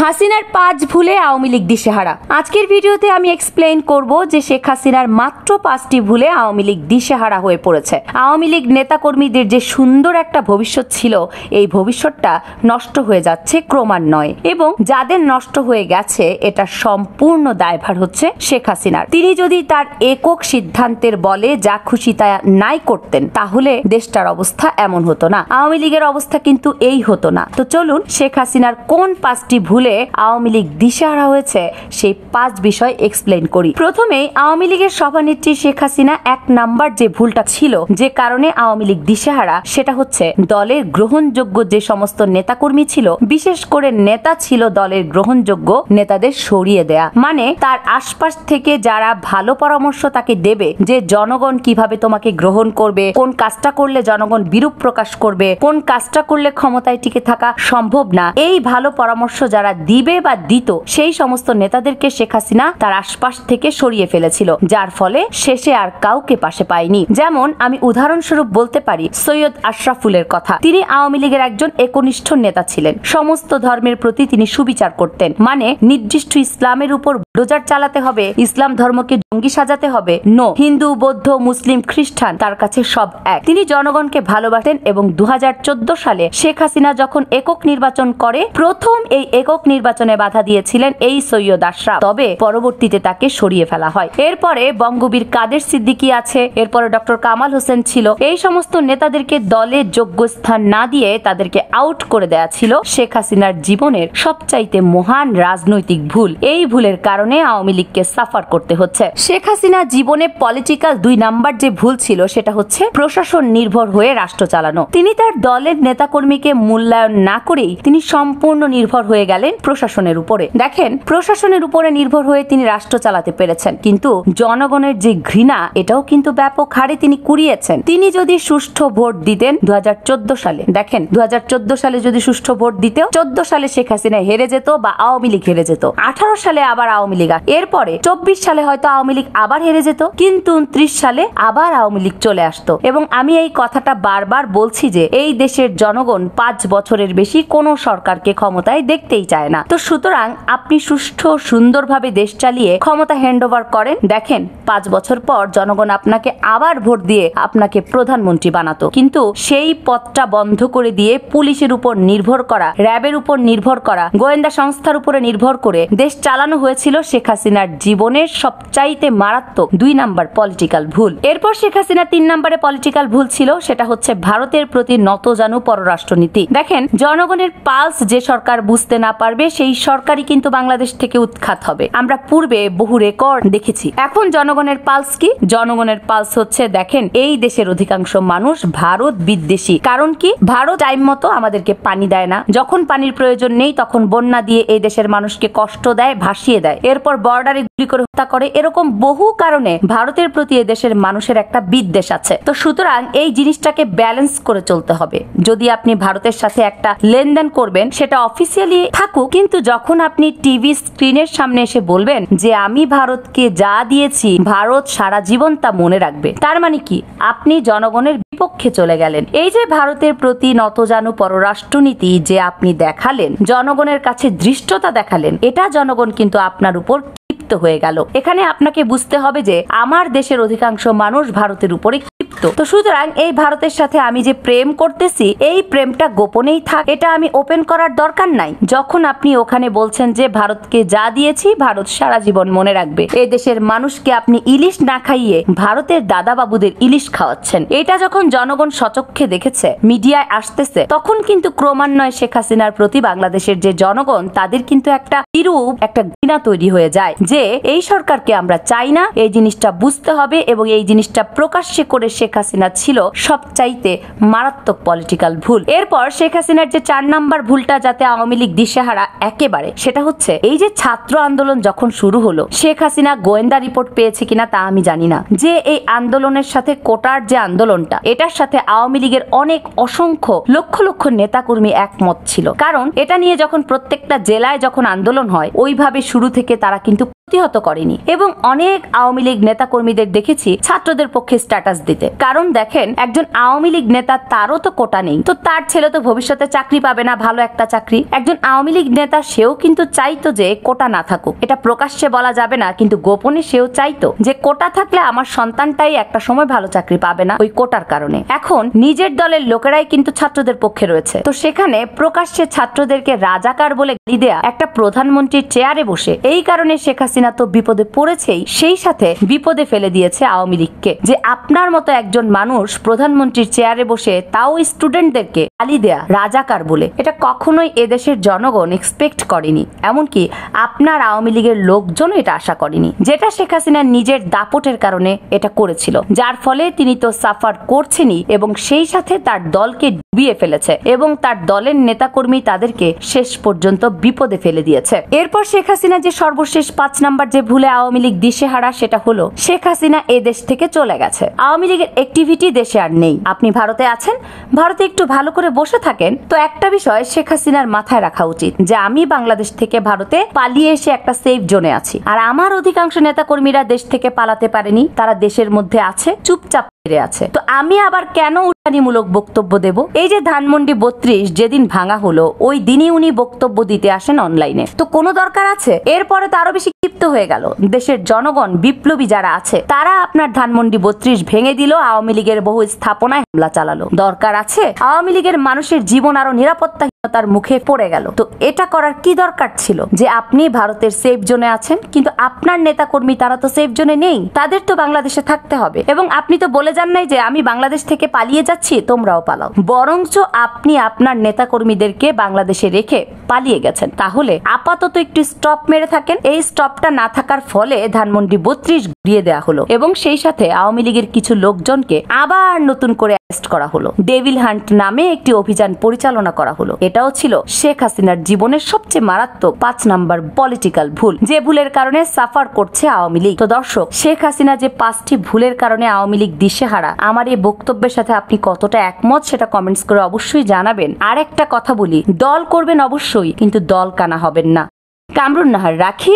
হাসিনার 5 ভুলে আওয়ামী লীগ দিশেহারা। আজকের ভিডিওতে আমি এক্সপ্লেইন করব যে শেখ হাসিনার মাত্র 5টি ভুলে আওয়ামী লীগ দিশেহারা হয়ে পড়েছে। আওয়ামী লীগ নেতাকর্মীদের যে সুন্দর একটা ভবিষ্যৎ ছিল, এই ভবিষ্যৎটা নষ্ট হয়ে যাচ্ছে ক্রমান্বয়ে, এবং যাদের নষ্ট হয়ে গেছে এটা সম্পূর্ণ দায়ভার হচ্ছে শেখ হাসিনার। তিনি যদি তার একক সিদ্ধান্তের বলে যা খুশি তা নাই করতেন, তাহলে দেশটার অবস্থা এমন হতো না, আওয়ামী লীগের অবস্থা কিন্তু এই হতো না। তো চলুন শেখ হাসিনার কোন 5টি ভুলে আওয়ামী লীগ দিশেহারা হয়েছে সেই 5 বিষয় এক্সপ্লেইন করি। প্রথমেই আওয়ামী লীগের সভানেত্রী শেখ হাসিনা 1 নাম্বার যে ভুলটা ছিল, যে কারণে আওয়ামী লীগ দিশেহারা, সেটা হচ্ছে দলের গ্রহণযোগ্য যে সমস্ত নেতাকর্মী ছিল, বিশেষ করে নেতা ছিল দলের গ্রহণযোগ্য নেতাদের সরিয়ে দেয়া। মানে তার আশপাশ থেকে যারা ভালো পরামর্শ তাকে দেবে যে জনগণ কিভাবে তোমাকে গ্রহণ করবে, কোন কাজটা করলে জনগণ বিরূপ প্রকাশ করবে, কোন কাজটা করলে ক্ষমতায় টিকে থাকা সম্ভব না, এই ভালো পরামর্শ যারা দিবে বা দিত, সেই সমস্ত নেতাদেরকে শেখ হাসিনা তার আশপাশ থেকে সরিয়ে ফেলেছিল, যার ফলে শেষে আর কাউকে পাশে পায়নি। যেমন আমি উদাহরণস্বরূপ বলতে পারি সৈয়দ আশরাফুলের কথা। তিনি আওয়ামী লীগের একজন একনিষ্ঠ নেতা ছিলেন। সমস্ত ধর্মের প্রতি তিনি সুবিচার করতেন। মানে নির্দিষ্ট ইসলামের উপর বুলডোজার চালাতে হবে, ইসলাম ধর্মকে জঙ্গি সাজাতে হবে, নো, হিন্দু, বৌদ্ধ, মুসলিম, খ্রিস্টান তার কাছে সব এক। তিনি জনগণকে ভালোবাসেন এবং 2014 সালে শেখ হাসিনা যখন একক নির্বাচন করে, প্রথম এই একক নির্বাচনে বাধা দিয়েছিলেন এই সৈয়দ আশরাফ। তবে পরবর্তীতে তাকে সরিয়ে ফেলা হয়। এরপরে বঙ্গবীর কাদের সিদ্দিকী আছে, এরপরে ডক্টর কামাল হোসেন ছিল। এই সমস্ত নেতাদেরকে দলে যোগ্য স্থান না দিয়ে তাদেরকে আউট করে দেয়া ছিল শেখ হাসিনার জীবনের সবচাইতে মহান রাজনৈতিক ভুল। এই ভুলের কারণে আওয়ামী লীগকে সাফার করতে হচ্ছে। শেখ হাসিনা জীবনে পলিটিক্যাল 2 নাম্বার যে ভুল ছিল, সেটা হচ্ছে প্রশাসন নির্ভর হয়ে রাষ্ট্র চালানো। তিনি তার দলের নেতাকর্মীকে মূল্যায়ন না করেই তিনি সম্পূর্ণ নির্ভর হয়ে গেলেন প্রশাসনের উপরে। দেখেন, প্রশাসনের উপরে নির্ভর হয়ে তিনি রাষ্ট্র চালাতে পেরেছেন, কিন্তু জনগণের যে ঘৃণা, এটাও কিন্তু ব্যাপক হারে তিনি কুড়িয়েছেন। তিনি যদি সুষ্ঠু ভোট দিতেন 2014 সালে, দেখেন 2014 সালে যদি সুষ্ঠু ভোট দিতেও 14 সালে শেখ হাসিনা হেরে যেত বা আওয়ামী লীগ হেরে যেত, 18 সালে আবার আওয়ামী লীগ, এরপরে 24 সালে হয়তো আওয়ামী লীগ আবার হেরে যেত, কিন্তু 29 সালে আবার আওয়ামী লীগ চলে আসতো। এবং আমি এই কথাটা বারবার বলছি যে এই দেশের জনগণ 5 বছরের বেশি কোনো সরকারকে ক্ষমতায় দেখতেই চায় না। তো সুতরাং আপনি সুষ্ঠু সুন্দরভাবে দেশ চালিয়ে ক্ষমতা হ্যান্ডওভার করেন, দেখেন 5 বছর পর জনগণ আপনাকে আবার ভোট দিয়ে আপনাকে প্রধানমন্ত্রী বানাতো। কিন্তু সেই পথটা বন্ধ করে দিয়ে পুলিশের উপর নির্ভর করা, র্যাবের উপর নির্ভর করা, গোয়েন্দা সংস্থার উপরে নির্ভর করে দেশ চালানো হয়েছিল শেখ হাসিনার জীবনের সবচাইতে মারাত্মক 2 নাম্বার পলিটিক্যাল ভুল। এরপর শেখ হাসিনা 3 নাম্বারে পলিটিক্যাল ভুল ছিল, সেটা হচ্ছে ভারতের প্রতি নতজানু পররাষ্ট্রনীতি। দেখেন, জনগণের পালস যে সরকার বুঝতে না পারবে, সেই সরকারই কিন্তু বাংলাদেশ থেকে উৎখাত হবে। আমরা পূর্বে বহু রেকর্ড দেখেছি। এখন জনগণের পালস কি? জনগণের পালস হচ্ছে, দেখেন এই দেশের অধিকাংশ মানুষ ভারত বিদ্বেষী। কারণ কি? ভারত টাইম মতো আমাদেরকে পানি দেয় না, যখন পানির প্রয়োজন নেই তখন বন্যা দিয়ে এই দেশের মানুষকে কষ্ট দেয়, ভাসিয়ে দেয়, এরপর বর্ডারে গুলি করে হত্যা করে। এরকম বহু কারণে ভারতের প্রতি এই দেশের মানুষের একটা বিদ্বেষ আছে। তো সুতরাং এই জিনিসটাকে ব্যালেন্স করে চলতে হবে। যদি আপনি ভারতের সাথে একটা লেনদেন করবেন, সেটা অফিসিয়ালি থাকুক, কিন্তু যখন আপনি টিভি স্ক্রিনের সামনে এসে বলবেন যে আমি ভারতকে যা দিয়েছি ভারত সারা জীবন তা মনে রাখবে, তার মানে কি? আপনি জনগণের বিপক্ষে চলে গেলেন। এই যে ভারতের প্রতি নতজানু পররাষ্ট্রনীতি যে আপনি দেখালেন, জনগণের কাছে ধৃষ্টতা দেখালেন, এটা জনগণ কিন্তু আপনার উপর ক্ষিপ্ত হয়ে গেল। এখানে আপনাকে বুঝতে হবে যে আমার দেশের অধিকাংশ মানুষ ভারতের উপরে ক্ষিপ্ত। তো সুতরাং এই ভারতের সাথে আমি যে প্রেম করতেছি, এই প্রেমটা গোপনেই থাক, এটা আমি ওপেন করার দরকার নাই। যখন আপনি ওখানে বলছেন যে ভারতকে যা দিয়েছি ভারত সারা জীবন মনে রাখবে, এই দেশের মানুষকে আপনি ইলিশ না খাইয়ে ভারতের দাদা বাবুদের ইলিশ খাওয়াচ্ছেন, এটা যখন জনগণ সচক্ষে দেখেছে, মিডিয়ায় আসতেছে, তখন কিন্তু ক্রমান্বয়ে শেখ হাসিনার প্রতি বাংলাদেশের যে জনগণ, তাদের কিন্তু একটা বিরূপ একটা ঘৃণা তৈরি হয়ে যায় যে এই সরকারকে আমরা চাই না। এই জিনিসটা বুঝতে হবে এবং এই জিনিসটা প্রকাশ্যে করে শেখ হাসিনা ছিল সবচাইতে মারাত্মক পলিটিক্যাল ভুল। এরপর শেখ হাসিনার যে 4 নাম্বার ভুলটা, যাতে আওয়ামী লীগ দিশেহারা একেবারে, সেটা হচ্ছে এই যে ছাত্র আন্দোলন যখন শুরু হলো, শেখ হাসিনা গোয়েন্দা রিপোর্ট পেয়েছে কিনা তা আমি জানি না, যে এই আন্দোলনের সাথে কোটার যে আন্দোলনটা, এটার সাথে আওয়ামী লীগের অনেক অসংখ্য লক্ষ লক্ষ নেতাকর্মী একমত ছিল। কারণ এটা নিয়ে যখন প্রত্যেকটা জেলায় যখন আন্দোলন হয়, ওইভাবে শুরু থেকে তারা কিন্তু প্রতিহত করেনি এবং অনেক আওয়ামী লীগ নেতা কর্মীদের দেখেছি ছাত্রদের পক্ষে স্ট্যাটাস দিতে। কারণ দেখেন, একজন আওয়ামী লীগ নেতা, তারও তো কোটা নেই, তো তার ছেলে তো ভবিষ্যতে চাকরি পাবে না, ভালো একটা চাকরি। একজন আওয়ামী লীগ নেতা, সেও কিন্তু চাইতো যে কোটা না থাকুক। এটা প্রকাশ্যে বলা যাবে না, কিন্তু গোপনে সেও চাইতো যে কোটা থাকলে আমার সন্তানটাই একটা সময় ভালো চাকরি পাবে না ওই কোটার কারণে। এখন নিজের দলের লোকেরাই কিন্তু ছাত্রদের পক্ষে রয়েছে, তো সেখানে প্রকাশ্যে ছাত্রদেরকে রাজাকার বলে গালি দেয়া একটা প্রধানমন্ত্রীর চেয়ারে বসে, এই কারণে শেখ হাসিনা তো বিপদে পড়েছেই, সেই সাথে বিপদে ফেলে দিয়েছে আওয়ামী লীগকে। যে আপনার মতো একজন মানুষ প্রধানমন্ত্রীর চেয়ারে বসে, তাও স্টুডেন্টদেরকে গালি দেয়া রাজাকার বলে, এটা কখনোই এদেশের জনগণ এক্সপেক্ট করেনি। এমনকি আপনার আওয়ামী লীগের লোকজন এটা আশা করেনি, যেটা শেখ হাসিনা নিজের দাপটের কারণে এটা করেছিল, যার ফলে তিনি তো সাফার করছেনই এবং সেই সাথে তার দলকে ডুবিয়ে ফেলেছে এবং তার দলের নেতাকর্মী তাদেরকে শেষ পর্যন্ত বিপদে ফেলে দিয়েছে। এরপর শেখ হাসিনা যে সর্বশেষ 5 নাম্বার যে ভুলে আওয়ামী লীগ দিশেহারা, সেটা হলো শেখ হাসিনা এ দেশ থেকে চলে গেছে। আওয়ামী লীগের অ্যাক্টিভিটি দেশে আর নেই। আপনি ভারতে আছেন, ভারতে একটু ভালো করে বসে থাকেন, তো একটা বিষয় শেখ হাসিনার মাথায় রাখা উচিত যে আমি বাংলাদেশ থেকে ভারতে পালিয়ে এসে একটা সেফ জোনে আছি, আর আমার অধিকাংশ নেতাকর্মীরা দেশ থেকে পালাতে পারেনি, তারা দেশের মধ্যে আছে, চুপচাপ আছে। তো আমি আবার কেন উস্কানিমূলক বক্তব্য দেব? এই যে ধানমন্ডি 32 যেদিন ভাঙা হলো, ওই দিনই উনি বক্তব্য দিতে আসেন অনলাইনে, তো কোনো দরকার আছে? এরপরে তো আরো বেশি ক্ষিপ্ত হয়ে গেল। দেশের জনগণ, বিপ্লবী যারা আছে, তারা আপনার ধানমন্ডি 32 ভেঙে দিল, আওয়ামী লীগের বহু স্থাপনায় হামলা চালালো। দরকার আছে? আওয়ামী লীগের মানুষের জীবন আরো নিরাপত্তাহীনতার মুখে পড়ে গেল, তো এটা করার কি দরকার ছিল? যে আপনি ভারতের সেফ জোনে আছেন, কিন্তু আপনার নেতাকর্মী তারা তো সেফ জোনে নেই, তাদের তো বাংলাদেশে থাকতে হবে। এবং আপনি তো বলে যান নাই যে আমি বাংলাদেশ থেকে পালিয়ে যাচ্ছি, তোমরাও পালাও, বরঞ্চ আপনি আপনার নেতাকর্মীদেরকে বাংলাদেশে রেখে পালিয়ে গেছেন। তাহলে আপাতত একটু স্টপ মেরে থাকেন। এই স্টপটা না থাকার ফলে ধানমন্ডি 32 ঘুরিয়ে দেওয়া হলো এবং সেই সাথে আওয়ামী লীগের কিছু লোকজনকে আবার নতুন করে অ্যারেস্ট করা হলো। ডেভিল হান্ট নামে একটি অভিযান পরিচালনা করা হলো। এটাও ছিল শেখ হাসিনার জীবনের সবচেয়ে মারাত্মক 5 নাম্বার পলিটিক্যাল ভুল, যে ভুলের কারণে সাফার করছে আওয়ামী লীগ। তো দর্শক, শেখ হাসিনা যে 5টি ভুলের কারণে আওয়ামী লীগ দিশেহারা, আমার এই বক্তব্যের সাথে আপনি কতটা একমত সেটা কমেন্টস করে অবশ্যই জানাবেন। আর একটা কথা বলি, দল করবেন অবশ্যই, কিন্তু দল কানা হবেন না। কামরুন নাহার রাখি,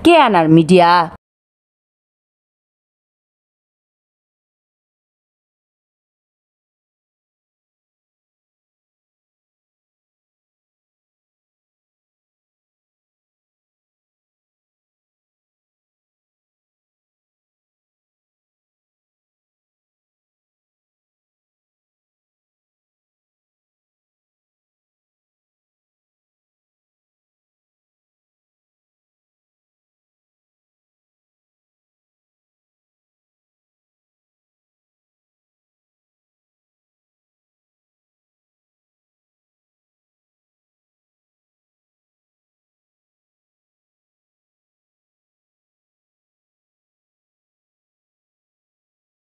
কেএনআর মিডিয়া।